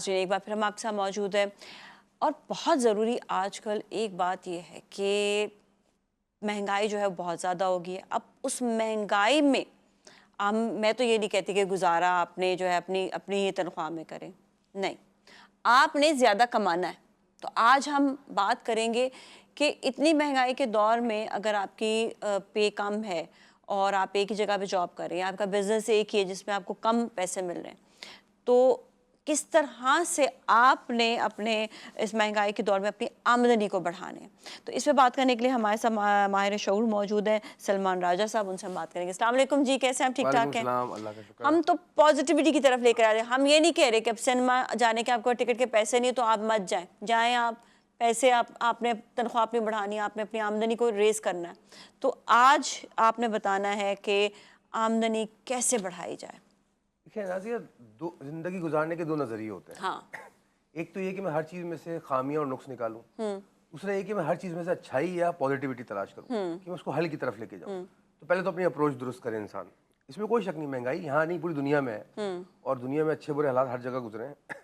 नाज़रीन, एक बार फिर हम आपके साथ मौजूद है और बहुत ज़रूरी आजकल एक बात ये है कि महंगाई जो है बहुत ज़्यादा हो गई है। अब उस महंगाई में मैं तो ये नहीं कहती कि गुजारा आपने जो है अपनी अपनी ही तनख्वाह में करें, नहीं, आपने ज़्यादा कमाना है। तो आज हम बात करेंगे कि इतनी महंगाई के दौर में अगर आपकी पे कम है और आप एक ही जगह पे जॉब कर रहे हैं, आपका बिजनेस एक ही है जिसमें आपको कम पैसे मिल रहे हैं, तो किस तरह से आपने अपने इस महंगाई के दौर में अपनी आमदनी को बढ़ाने हैं। तो इस पे बात करने के लिए हमारे साथ माहिर शऊर मौजूद हैं, सलमान राजा साहब, उनसे हम बात करेंगे। अस्सलाम वालेकुम जी, कैसे हैं आप? ठीक ठाक हैं? अल्लाह का शुक्र। हम तो पॉजिटिविटी की तरफ लेकर आ रहे हैं। हम ये नहीं कह रहे कि अब सिनेमा जाने के आपको टिकट के पैसे नहीं तो आप मत जाएं, जाएं आप, पैसे आपने तनख्वाह अपनी बढ़ानी है, आपने अपनी आमदनी को रेस करना है। तो आज आपने बताना है कि आमदनी कैसे बढ़ाई जाए। देखिए नाज़िया, दो जिंदगी गुजारने के दो नज़रिए होते हैं। हाँ। एक तो ये कि मैं हर चीज़ में से खामियां और नुक्स निकालूं, दूसरा ये कि मैं हर चीज़ में से अच्छाई या पॉजिटिविटी तलाश करूं कि मैं उसको हल की तरफ लेके जाऊं। तो पहले तो अपनी अप्रोच दुरुस्त करे इंसान। इसमें कोई शक नहीं, महंगाई यहाँ नहीं पूरी दुनिया में है और दुनिया में अच्छे बुरे हालात हर जगह गुजरे हैं।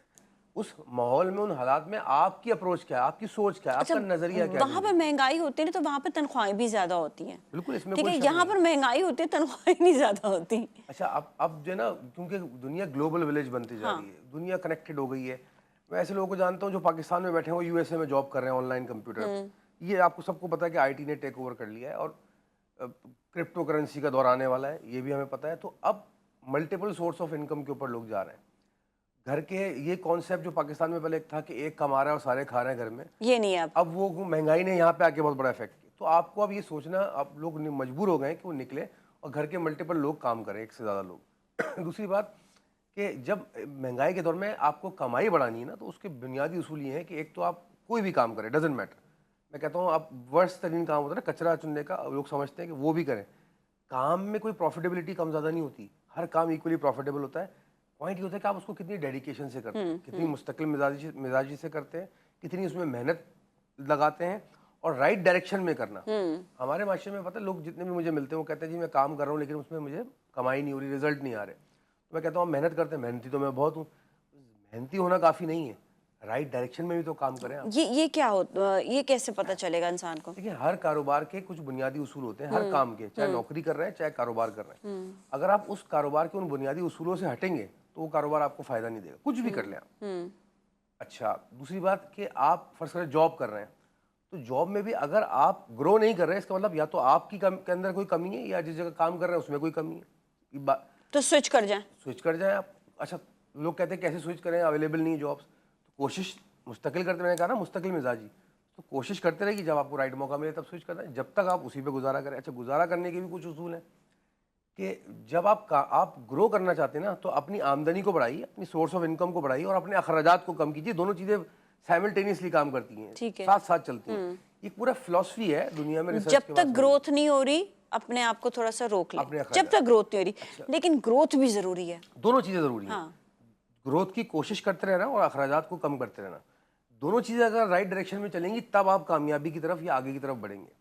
उस माहौल में, उन हालात में आपकी अप्रोच क्या है, आपकी सोच क्या है, अच्छा, आपका नज़रिया क्या है वहां पर ज़िंदगी। महंगाई होती है ना तो वहां पर तनख्वाहें भी ज्यादा होती हैं। बिल्कुल, इसमें ठीक कोई है, शक यहाँ नहीं है। पर महंगाई होती है, तनख्वाहें नहीं ज्यादा होती। अच्छा, अब जो है ना, क्योंकि दुनिया ग्लोबल विलेज बनती जा हाँ। रही है, दुनिया कनेक्टेड हो गई है। मैं ऐसे लोगों को जानता हूँ जो पाकिस्तान में बैठे हैं, वो यूएसए में जॉब कर रहे हैं ऑनलाइन कंप्यूटर पे। ये आपको सबको पता है कि आईटी ने टेक ओवर कर लिया है और क्रिप्टो करेंसी का दौर आने वाला है, ये भी हमें पता है। तो अब मल्टीपल सोर्स ऑफ इनकम के ऊपर लोग जा रहे हैं। घर के ये कॉन्सेप्ट जो पाकिस्तान में पहले एक था कि एक कमा रहा है और सारे खा रहे हैं घर में, ये नहीं है अब। अब वो महंगाई ने यहाँ पे आके बहुत बड़ा इफेक्ट किया। तो आपको अब ये सोचना, अब लोग मजबूर हो गए हैं कि वो निकले और घर के मल्टीपल लोग काम करें, एक से ज़्यादा लोग। दूसरी बात कि जब महंगाई के दौर में आपको कमाई बढ़ानी है ना, तो उसके बुनियादी उसूल ये हैं कि एक तो आप कोई भी काम करें, डजेंट मैटर। मैं कहता हूँ आप वर्स्ट तरीन काम होता है ना कचरा चुनने का, लोग समझते हैं कि वो भी करें। काम में कोई प्रॉफिटेबिलिटी कम ज़्यादा नहीं होती, हर काम इक्वली प्रॉफिटेबल होता है। पॉइंट ये होता है कि आप उसको कितनी डेडिकेशन से करते हैं, कितनी मुस्तकिल मिजाजी से करते हैं, कितनी उसमें मेहनत लगाते हैं और राइट डायरेक्शन में करना। हमारे माशरे में पता है, लोग जितने भी मुझे मिलते हैं वो कहते हैं जी मैं काम कर रहा हूँ लेकिन उसमें मुझे कमाई नहीं हो रही, रिजल्ट नहीं आ रहे। तो मैं कहता हूँ मेहनत करते हैं, मेहनती तो मैं बहुत हूँ। मेहनती होना काफ़ी नहीं है, राइट डायरेक्शन में भी तो काम करें आप। ये क्या होता, ये कैसे पता चलेगा इंसान को? देखिए, हर कारोबार के कुछ बुनियादी उसूल होते हैं, हर काम के, चाहे नौकरी कर रहे हैं चाहे कारोबार कर रहे हैं। अगर आप उस कारोबार के उन बुनियादी उसूलों से हटेंगे तो वो कारोबार आपको फायदा नहीं देगा, कुछ भी कर लें आप। अच्छा, दूसरी बात कि आप फर्स्ट करें जॉब कर रहे हैं, तो जॉब में भी अगर आप ग्रो नहीं कर रहे हैं, इसका मतलब या तो आपकी के अंदर कोई कमी है या जिस जगह काम कर रहे हैं उसमें कोई कमी है। ये बात, तो स्विच कर जाए। स्विच कर जाएं आप। अच्छा, लोग कहते हैं कैसे स्विच करें, अवेलेबल नहीं जॉब्स। तो कोशिश मुस्तकिल करते, मैंने कहा ना मुस्तकिल मिजाजी, तो कोशिश करते रहे कि जब आपको राइट मौका मिले तब स्विच करना है, जब तक आप उसी पे गुजारा करें। अच्छा, गुजारा करने के भी कुछ उसूल हैं कि जब आप ग्रो करना चाहते हैं ना, तो अपनी आमदनी को बढ़ाइए, अपनी सोर्स ऑफ इनकम को बढ़ाइए और अपने अखराजात को कम कीजिए। दोनों चीज़ें साइमल्टेनियसली काम करती हैं, ठीक है। साथ साथ चलती हैं। ये पूरा फिलॉसफी है दुनिया में, रिसर्च जब के तक बाद ग्रोथ नहीं हो रही अपने आप को थोड़ा सा रोक ले, अपने जब तक ग्रोथ नहीं हो रही। अच्छा, लेकिन ग्रोथ भी जरूरी है। दोनों चीज़ें ज़रूरी हैं। हाँ। ग्रोथ की कोशिश करते रहना और अखराजात को कम करते रहना, दोनों चीज़ें अगर राइट डायरेक्शन में चलेंगी तब आप कामयाबी की तरफ या आगे की तरफ बढ़ेंगे।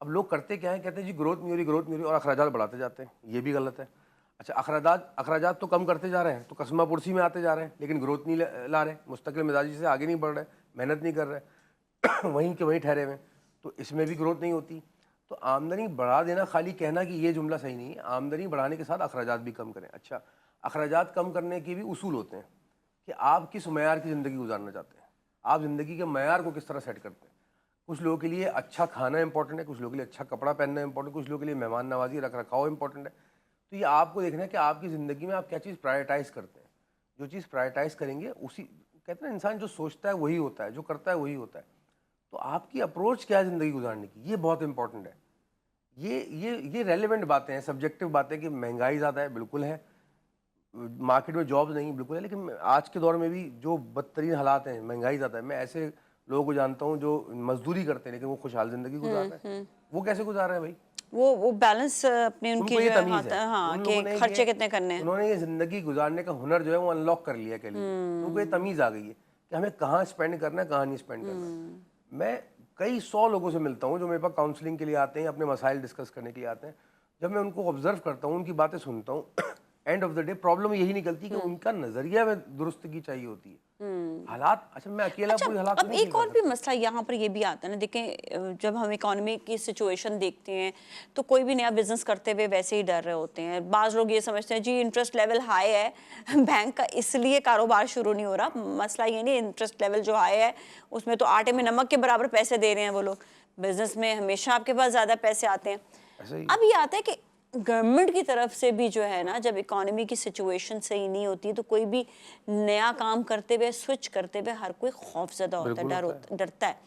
अब लोग करते क्या है, कहते हैं जी ग्रोथ नहीं हो रही, ग्रोथ नहीं हो रही, और अखराजात बढ़ाते जाते हैं, ये भी गलत है। अच्छा, अखराजात तो कम करते जा रहे हैं तो कस्मा पुर्सी में आते जा रहे हैं, लेकिन ग्रोथ नहीं ला रहे, मुस्तकिल मिजाजी से आगे नहीं बढ़ रहे, मेहनत नहीं कर रहे, वहीं के वहीं ठहरे हुए, तो इसमें भी ग्रोथ नहीं होती। तो आमदनी बढ़ा देना, खाली कहना कि ये जुमला सही नहीं है। आमदनी बढ़ाने के साथ अखराजात भी कम करें। अच्छा, अखराजात कम करने के भी उसूल होते हैं कि आप किस मयार की ज़िंदगी गुजारना चाहते हैं, आप ज़िंदगी के मयार को किस तरह सेट करते हैं। कुछ लोगों के लिए अच्छा खाना इंपॉर्टेंट है, कुछ लोगों के लिए अच्छा कपड़ा पहनना इंपॉर्टेंट, कुछ लोगों के लिए मेहमान नवाजी, रख रखाव इंपॉर्टेंट है। तो ये आपको देखना है कि आपकी ज़िंदगी में आप क्या चीज़ प्रायोरिटाइज करते हैं। जो चीज़ प्रायोरिटाइज करेंगे उसी, कहते हैं इंसान जो सोचता है वही होता है, जो करता है वही होता है। तो आपकी अप्रोच क्या है ज़िंदगी गुजारने की, ये बहुत इंपॉर्टेंट है। ये रेलेवेंट बातें हैं, सब्जेक्टिव बातें कि महंगाई ज़्यादा है, बिल्कुल है, मार्केट में जॉब्स नहीं, बिल्कुल है, लेकिन आज के दौर में भी जो बदतरीन हालात हैं, महंगाई ज़्यादा है। मैं ऐसे लोगों को जानता हूँ जो मजदूरी करते हैं लेकिन वो खुशहाल ज़िंदगी गुजार रहे हैं। वो कैसे गुजार रहे हैं भाई? वो बैलेंस अपने उनकी उनको ये जो है तमीज़ है, हाँ उन कि लोगों ने खर्चे कितने करने हैं। उन्होंने ये ज़िंदगी गुजारने का हुनर जो है वो अनलॉक कर लिया, कह लीजिए। उनको ये तमीज़ आ गई है कि हमें कहाँ स्पेंड करना है, कहाँ नहीं स्पेंड करना। मैं कई 100 लोगों से मिलता हूँ जो मेरे पास काउंसलिंग के लिए आते हैं, अपने मसाइल डिस्कस करने के लिए आते हैं। जब मैं उनको ऑब्जर्व करता हूँ, उनकी बातें सुनता हूँ, end of the day problem यही निकलती है कि उनका नज़रिया में दुरुस्तगी चाहिए होती है। हालात, अच्छा मैं अकेला अच्छा, पूरी हालात अब नहीं एक ठीक और कर भी सकता। मसला यहाँ पर ये भी आता है ना, देखें जब हम इकोनॉमी की सिचुएशन देखते हैं तो कोई भी नया बिजनेस करते हुए वैसे ही डर रहे होते हैं। बाज़ लोग ये समझते हैं जी इंटरेस्ट लेवल हाई है बैंक का, इसलिए कारोबार शुरू नहीं हो रहा। मसला ये नहीं, इंटरेस्ट लेवल जो हाई है उसमें तो आटे में नमक के बराबर पैसे दे रहे हैं वो लोग। बिजनेस में हमेशा आपके पास ज़्यादा पैसे आते हैं। ऐसा ही है। अब ये आता है कि गवर्नमेंट की तरफ से भी जो है ना, जब इकोनॉमी की सिचुएशन सही नहीं होती तो कोई भी नया काम करते हुए, स्विच करते हुए हर कोई खौफज़दा होता है, बिल्कुल होता है। डरता है।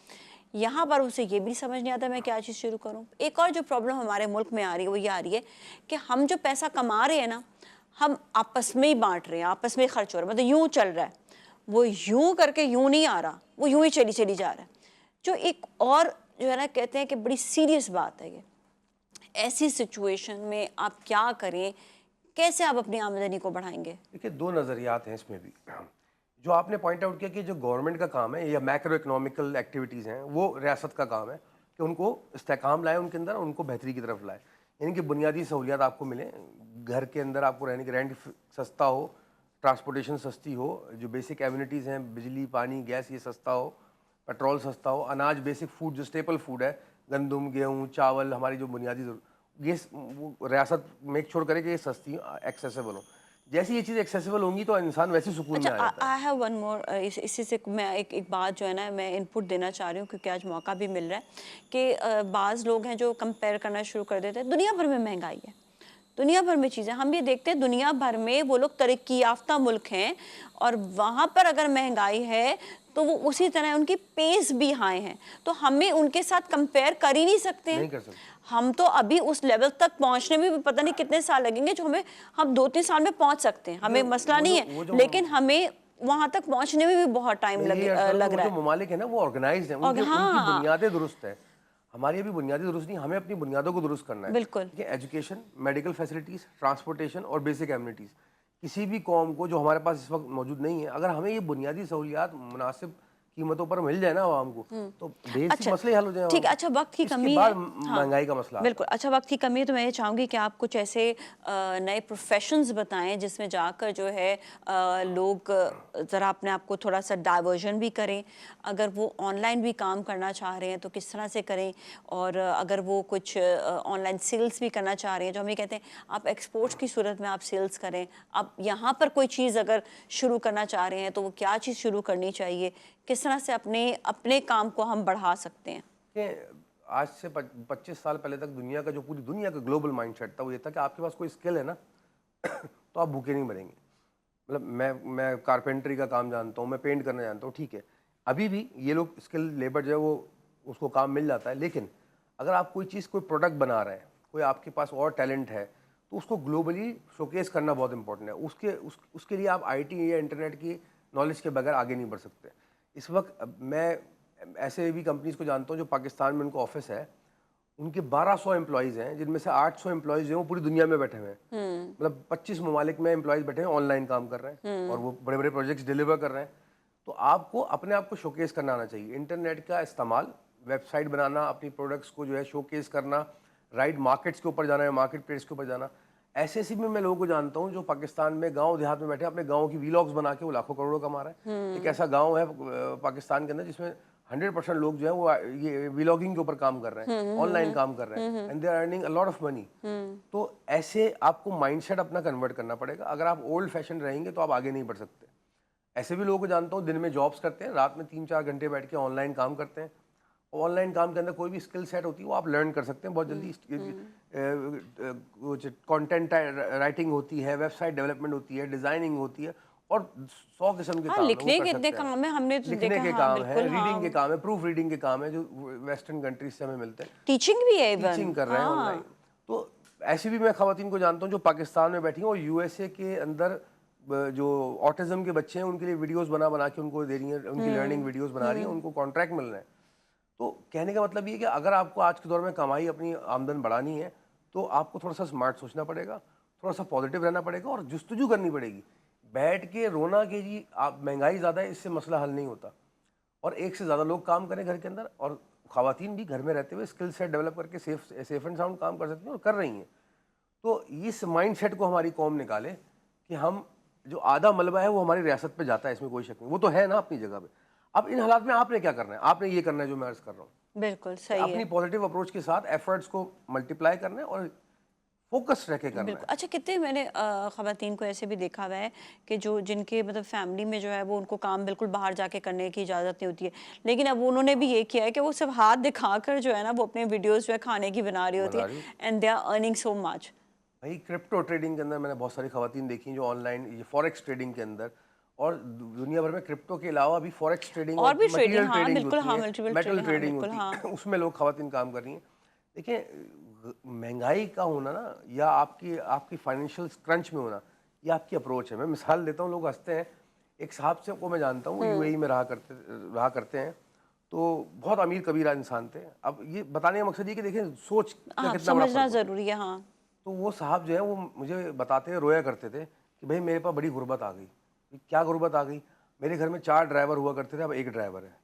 यहाँ पर उसे ये भी समझ नहीं आता मैं क्या चीज़ शुरू करूँ। एक और जो प्रॉब्लम हमारे मुल्क में आ रही है वो ये आ रही है कि हम जो पैसा कमा रहे हैं ना, हम आपस में ही बांट रहे हैं, आपस में ही खर्च हो रहा है, मतलब यूँ चल रहा है। वो यूँ करके यूँ नहीं आ रहा, वो यूँ ही चली चली जा रहा है। जो एक और जो है ना, कहते हैं कि बड़ी सीरियस बात है ये। ऐसी सिचुएशन में आप क्या करें, कैसे आप अपनी आमदनी को बढ़ाएंगे? देखिए, दो नज़रियात हैं इसमें भी। जो आपने पॉइंट आउट किया कि जो गवर्नमेंट का काम है या मैक्रो इकोनॉमिकल एक्टिविटीज़ हैं, वो रियासत का काम है कि उनको इस्तेहकाम लाए उनके अंदर, उनको बेहतरी की तरफ लाए। यानी कि बुनियादी सहूलियात आपको मिलें, घर के अंदर आपको रहने की रेंट सस्ता हो, ट्रांसपोर्टेशन सस्ती हो, जो बेसिक एमिनिटीज़ हैं, बिजली, पानी, गैस, ये सस्ता हो, पेट्रोल सस्ता हो, अनाज, बेसिक फूड जो स्टेपल फूड है, गंदम, गेहूँ, चावल, हमारी जो बुनियादी ये वो रियासत मेक श्योर करे कि ये सस्ती एक्सेसिबल हो। जैसे ये चीज़ एक्सेसिबल होंगी तो इंसान वैसे ही सुकून अच्छा, में आ जाता है। आई हैव वन मोर, इसी से मैं एक बात जो है ना, मैं इनपुट देना चाह रही हूँ क्योंकि आज मौका भी मिल रहा है कि बाज़ लोग हैं जो कंपेयर करना शुरू कर देते हैं। दुनिया भर में महंगाई है, दुनिया भर में चीज़ें, हम ये देखते हैं दुनिया भर में वो लोग तरक्की याफ्ता मुल्क हैं और वहाँ पर अगर महंगाई है तो वो उसी तरह उनकी पेस भी हाई हैं, तो हमें उनके साथ कंपेयर कर ही नहीं सकते हैं। नहीं कर सकते। हम तो अभी उस लेवल तक पहुंचने में भी पता नहीं कितने साल लगेंगे, जो हमें हम 2-3 साल में पहुंच सकते हैं, देखिए, हमें मसला नहीं है, वो जो लेकिन हमें वहां तक पहुंचने में भी बहुत टाइम मैं ये अर्ज़ करूँगा, लग वो रहा जो है। ममालिक है ना, वो ऑर्गेनाइज्ड हैं, और उनके हाँ उनकी हाँ, बुनियादें दुरुस्त हैं। हमारी अभी बुनियादें दुरुस्त नहीं, हमें अपनी बुनियादों को दुरुस्त करना है। बिल्कुल। ठीक है, एजुकेशन, मेडिकल फैसिलिटीज़, ट्रांसपोर्टेशन और बेसिक एमिनिटीज़। किसी भी कौम को जो हमारे पास इस वक्त मौजूद नहीं है, अगर हमें ये बुनियादी सहूलियात मुनासिब कीमतों पर मिल जाए ना आवाम को, तो बेसिक अच्छा, मसले ही हल हो जाए आवाम ठीक है। के। अच्छा, वक्त की इसके कमी है। बाद हाँ, महंगाई का मसला आता बिल्कुल। है। अच्छा, वक्त की कमी है तो मैं ये चाहूँगी कि आप कुछ ऐसे नए प्रोफेशंस बताएं जिसमें जाकर जो है लोग ज़रा अपने आप को थोड़ा सा डाइवर्जन भी करें। अगर वो ऑनलाइन भी काम करना चाह रहे हैं तो किस तरह से करें, और अगर वो कुछ ऑनलाइन सेल्स भी करना चाह रहे हैं, जो हम ये कहते हैं आप एक्सपोर्ट्स की सूरत में आप सेल्स करें। आप यहाँ पर कोई चीज़ अगर शुरू करना चाह रहे हैं तो वो क्या चीज़ शुरू करनी चाहिए, किस तरह से अपने अपने काम को हम बढ़ा सकते हैं? कि आज से 25 साल पहले तक दुनिया का जो पूरी दुनिया का ग्लोबल माइंडसेट था, वो ये था कि आपके पास कोई स्किल है ना तो आप भूखे नहीं मरेंगे। मतलब मैं कारपेंटरी का काम जानता हूँ, मैं पेंट करना जानता हूँ, ठीक है। अभी भी ये लोग स्किल लेबर जो है वो उसको काम मिल जाता है, लेकिन अगर आप कोई चीज़, कोई प्रोडक्ट बना रहे हैं, कोई आपके पास और टैलेंट है, तो उसको ग्लोबली शोकेस करना बहुत इंपॉर्टेंट है। उसके लिए आप आईटी या इंटरनेट की नॉलेज के बगैर आगे नहीं बढ़ सकते। इस वक्त मैं ऐसे भी कंपनीज़ को जानता हूँ जो पाकिस्तान में उनका ऑफिस है, उनके 1200 एम्प्लॉयज़ हैं, जिनमें से 800 एम्प्लॉयज़ जो हैं वो पूरी दुनिया में बैठे हुए हैं। मतलब 25 ममालिक में एम्प्लॉयज़ बैठे हैं, ऑनलाइन काम कर रहे हैं और वो बड़े बड़े प्रोजेक्ट्स डिलीवर कर रहे हैं। तो आपको अपने आप को शोकेस करना आना चाहिए। इंटरनेट का इस्तेमाल, वेबसाइट बनाना, अपनी प्रोडक्ट्स को जो है शोकेस करना, राइट मार्केट्स के ऊपर जाना है, मार्केट प्लेस के ऊपर जाना। ऐसे ऐसे भी मैं लोगों को जानता हूँ जो पाकिस्तान में गांव देहात में बैठे अपने गांव की वीलॉग्स बना के वो लाखों करोड़ों कमा रहे हैं। एक ऐसा गांव है पाकिस्तान के अंदर जिसमें 100% लोग जो है वो ये वीलॉगिंग के ऊपर काम कर रहे हैं, ऑनलाइन काम कर रहे हैं, and they are earning a lot of money. तो ऐसे आपको माइंडसेट अपना कन्वर्ट करना पड़ेगा। अगर आप ओल्ड फैशन रहेंगे तो आप आगे नहीं बढ़ सकते। ऐसे भी लोगों को जानता हूँ दिन में जॉब्स करते हैं, रात में 3-4 घंटे बैठ के ऑनलाइन काम करते हैं। ऑनलाइन काम के अंदर कोई भी स्किल सेट होती है वो आप लर्न कर सकते हैं बहुत जल्दी। कंटेंट राइटिंग होती है, वेबसाइट डेवलपमेंट होती है, डिज़ाइनिंग होती है और 100 किस्म के हाँ, काम है, वो लिखने कर के इतने सकते हैं। काम है, हमने तो लिखने देखा। के हाँ काम है, बिल्कुल, रीडिंग के हाँ। काम है, प्रूफ रीडिंग के काम है जो वेस्टर्न कंट्रीज से हमें मिलते हैं। टीचिंग भी है इवन। टीचिंग कर रहे हैं ऑनलाइन। हाँ। तो ऐसी भी मैं खवातीन को जानता हूँ जो पाकिस्तान में बैठी हैं और यूएसए के अंदर जो ऑटिज्म के बच्चे हैं उनके लिए वीडियोस बना बना के उनको दे रही हैं, उनकी लर्निंग वीडियोस बना रही हैं, उनको कॉन्ट्रैक्ट मिल रहे हैं। तो कहने का मतलब ये है कि अगर आपको आज के दौर में कमाई, अपनी आमदन बढ़ानी है तो आपको थोड़ा सा स्मार्ट सोचना पड़ेगा, थोड़ा सा पॉजिटिव रहना पड़ेगा और जुस्तजू करनी पड़ेगी। बैठ के रोना कि जी आप महंगाई ज़्यादा है, इससे मसला हल नहीं होता। और एक से ज़्यादा लोग काम करें घर के अंदर और ख़वातीन भी घर में रहते हुए स्किल सेट डेवलप करके सेफ एंड साउंड काम कर सकती हैं और कर रही हैं। तो इस माइंड सेट को हमारी कौम निकाले कि हम जो आधा मलबा है वो हमारी रियासत पे जाता है, इसमें कोई शक नहीं, वो तो है ना अपनी जगह पे। अब इन हालात में आपने क्या करना है, आपने ये करना है जो मैं अर्ज कर रहा हूँ, बिल्कुल सही है। अपनी पॉजिटिव अप्रोच के साथ एफर्ट्स को मल्टीप्लाई करना है और फोकस रह के करना बिल्कुल। है। अच्छा, कितने मैंने ख़वातीन को ऐसे भी देखा हुआ है कि जो जिनके मतलब फैमिली में जो है वो उनको काम बिल्कुल बाहर जाके करने की इजाज़त नहीं होती है, लेकिन अब उन्होंने भी ये किया है कि वो सिर्फ हाथ दिखाकर जो है ना वो अपने वीडियोस जो है खाने की बना रही होती बना है, रही हूँ and they are earning so much. भाई, क्रिप्टो ट्रेडिंग के अंदर मैंने बहुत सारी खवातीन देखी जो ऑनलाइन ये फॉरेक्स ट्रेडिंग के अंदर, और दुनिया भर में क्रिप्टो के अलावा भी फॉरेक्स ट्रेडिंग और और भी ट्रेडिंग, मटेरियल हाँ ट्रेडिंग बिल्कुल, होती हाँ है, मल्टीपल मेटल ट्रेडिंग, हाँ ट्रेडिंग बिल्कुल, होती हाँ। है उसमें लोग खवातीन काम कर रही हैं। देखिए, महंगाई का होना ना, या आपकी आपकी फाइनेंशियल क्रंच में होना, ये आपकी अप्रोच है। मैं मिसाल देता हूँ, लोग हंसते हैं। एक साहब से को मैं जानता हूँ, वो यूएई में रहा करते हैं, तो बहुत अमीर कबीरा इंसान थे। अब ये बताने का मकसद ये कि देखें सोच का हाँ, कितना बड़ा समझना फर्क होता है। ज़रूरी है, हाँ। तो वो साहब जो है वो मुझे बताते हैं, रोया करते थे कि भाई मेरे पास बड़ी गुर्बत आ गई। क्या गुर्बत आ गई? मेरे घर में 4 ड्राइवर हुआ करते थे, अब 1 ड्राइवर है।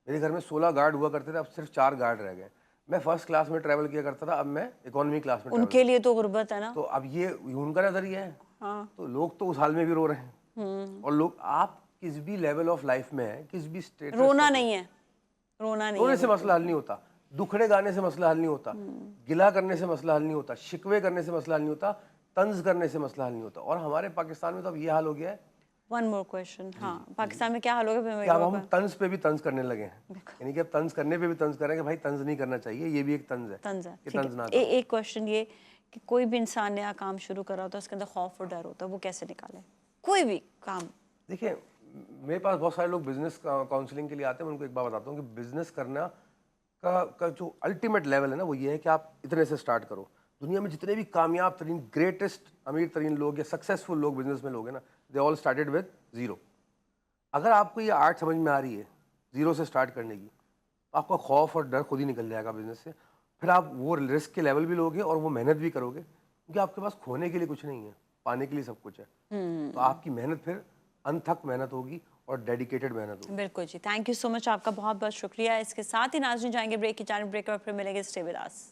मेरे घर में 16 गार्ड हुआ करते थे, अब सिर्फ 4 गार्ड रह गए। मैं फर्स्ट क्लास में ट्रैवल किया करता था, अब मैं इकोनॉमी क्लास में ट्रैवल उनके करता लिए तो गुर्बत है हूँ। ना। तो अब ये उनका नज़रिया है। हाँ। तो लोग तो उस हाल में भी रो रहे हैं, और लोग, आप किस भी लेवल ऑफ लाइफ में हैं, किस भी स्टेटस रोना ऑफ, नहीं है, रोना नहीं रोने है से बिल्कुल मसला हल भी। नहीं होता, दुखड़े गाने से मसला हल नहीं होता, गिला करने से मसला हल नहीं होता, शिकवे करने से मसला हल नहीं होता, तंज करने से मसला हल नहीं होता। और हमारे पाकिस्तान में तो अब ये हाल हो गया है वन मोर क्वेश्चन, हाँ, पाकिस्तान में क्या हाल होगा फिर कि मेरे अब हम पापा। तंज पे भी तंज करने लगे हैं। यानी कि अब तंज करने पे भी तंज करें कि भाई तंज नहीं करना चाहिए, ये भी एक तंज है तंज है, कि ठीक तंज ना है। करो। एक क्वेश्चन ये कि कोई भी इंसान नया काम शुरू कर रहा होता है, उसके अंदर खौफ और डर होता है, वो कैसे निकाले कोई भी काम। देखिए, मेरे पास बहुत सारे लोग बिजनेस काउंसलिंग के लिए आते हैं। मैं उनको एक बात बताता हूँ कि बिजनेस करना का जो अल्टीमेट लेवल है ना, वो ये है कि आप इतने से स्टार्ट करो। दुनिया में जितने भी कामयाब तरीन, ग्रेटेस्ट, अमीर तरीन लोग या सक्सेसफुल लोग, बिजनेस में लोग हैं ना, they all started with zero. अगर आपको ये आर्ट समझ में आ रही है जीरो से स्टार्ट करने की, तो आपका खौफ और डर खुद ही निकल जाएगा बिजनेस से। फिर आप वो रिस्क के लेवल भी लोगे और वो मेहनत भी करोगे, क्योंकि आपके पास खोने के लिए कुछ नहीं है, पाने के लिए सब कुछ है। तो आपकी मेहनत फिर अनथक मेहनत होगी और डेडिकेटेड मेहनत होगी। बिल्कुल जी, थैंक यू सो मच, आपका बहुत बहुत शुक्रिया। इसके साथ ही नाज़रीन जाएंगे ब्रेक की जानिब, ब्रेक के बाद फिर मिलेंगे, स्टे विद अस।